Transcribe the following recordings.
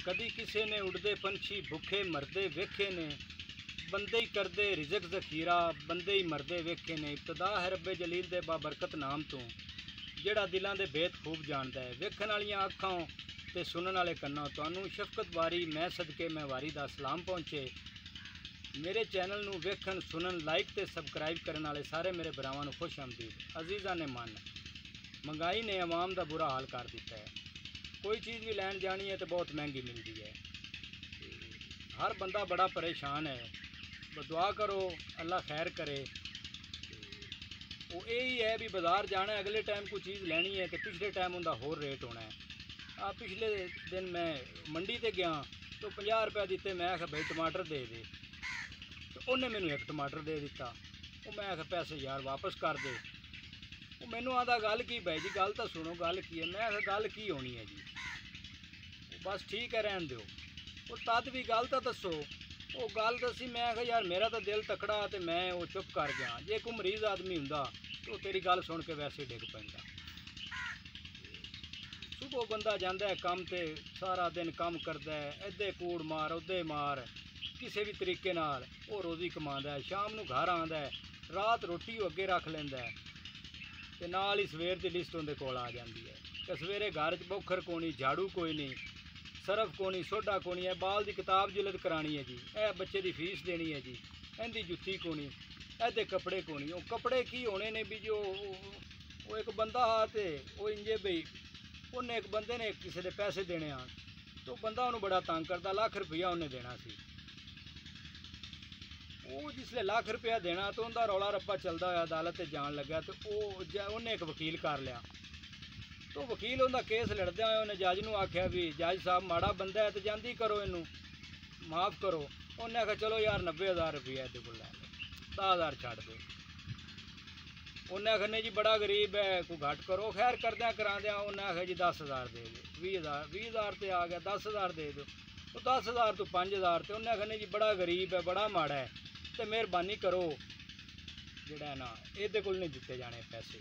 कदी किसी ने उड़दे पंछी भुखे मरदे वेखे ने, बंदे ही करदे रिज़क ज़खीरा बंदे ही मरदे वेखे ने। इब्तदा है रब्बे जलील दे बाबरकत नाम तो, जेड़ा दिलों के भेद खूब जानता है। वेखण वालियां अखां ते सुनन वाले कन्नां, तुहानूं शफकत वारी मैं सदके मैं वारी दा सलाम पहुँचे। मेरे चैनल नूं वेखण सुनन लाइक ते सबसक्राइब करने वाले सारे मेरे भरावां नूं खुश आमदीद। अजीज़ां ने मन, महंगाई ने आवाम का बुरा हाल कर दिता है। कोई चीज़ भी लैन जानी है तो बहुत महंगी मिलती है। हर बंदा बड़ा परेशान है। दुआ करो अल्लाह खैर करे। वो यही है भी बाज़ार जाना है, अगले टाइम कोई चीज़ लैनी है तो पिछले टाइम उनका होर रेट होना है। पिछले दिन मैं मंडी ते गया तो 50 रुपये दिते। मैं आखिया भाई टमाटर दे दे, तो उन्हें मैनू एक टमाटर दे दिता। वो मैं आखिया पैसे यार वापस कर दे। वो मैनू आदा गल की भाई जी, गल तो सुनो गल की है। मैं आखिया गल की होनी है जी, बस ठीक है रहन दो। वो तद भी गल तो दसो। वो गल दसी, मैं आखिया यार मेरा तो दिल तकड़ा तो मैं वो चुप कर गया। जे कोई मरीज़ आदमी हुंदा तो तेरी गल सुन के वैसे डिग पैंदा। सुबह बंदा जाता है काम ते, सारा दिन काम करता है, इधे कूड़ मार उधे मार, किसी भी तरीके नाल वो रोज़ी कमांदा है। शाम नूं घर आंदा है, रात रोटी अगे रख लैंदा है ते नाल ही सवेर की लिस्ट उहदे कोल आ जाती है कि सवेरे घर च बोखर कोनी, झाड़ू कोई नहीं, सरफ कोनी, सोडा कोनी है, बाल की किताब जिलद करानी है जी, ए बच्चे की फीस देनी है जी, इहदी जुत्ती कोनी, इहदे कपड़े कोनी। वो कपड़े की होने ने भी जो वो एक बंदा हा ते वो इंजे बई उन्हें एक बंदे ने किसी के पैसे देने आ तो बंदा उन्होंने बड़ा तंग करता। लाख रुपया उन्हें देना सी। वो जिसले लाख रुपया देना तो उनका रौला रप्पा चलता हुआ अदालत जान लगा तो उन्हें एक वकील कर लिया। तो वकील उनका केस लड़दे हुए उन्हें जज नूं आख्या भी जज साहब माड़ा बंदा है तो जांदी करो, इनू माफ़ करो। उन्हें आख्या चलो यार 90,000 रुपया ये को लै लो, 10,000 छड़ दो। उन्हें आख्या नहीं जी बड़ा गरीब है, कोई घट करो। खैर करद्या कराद्या उन्हें आख्या जी 10,000 दे दो, 20,000 तो आ गया, 10,000 दे दो। तो 10,000 तो 5,000 तो उन्हें आख्या नहीं जी बड़ा गरीब है, बड़ा माड़ा है, तो मेहरबानी करो जोड़ा है ना ये को नहीं दिते जाने पैसे।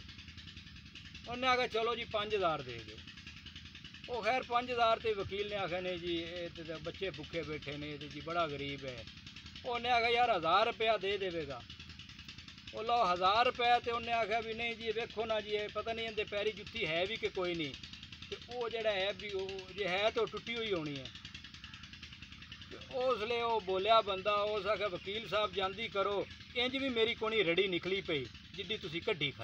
उन्हें आख्या चलो जी 5,000 दे दो। वो खैर 5,000 तो वकील ने आख्या नहीं जी ये तो बच्चे भुखे बैठे ने तो जी बड़ा गरीब है। उन्हें आख्या यार 1,000 रुपया दे देगा। वो लो 1,000 रुपया तो उन्हें आख्या भी नहीं जी वेखो ना जी पता नहीं इनके पैरी जुत्ती है भी कि कोई नहीं। तो वो जड़ा है भी जे है तो टुटी हुई होनी है। उसले वो बोलिया बंदा, उस आख्या वकील साहब जांदी करो, इंज भी मेरी कोनी रड़ी निकली पई जिद्दी तुसी कड्डी खा।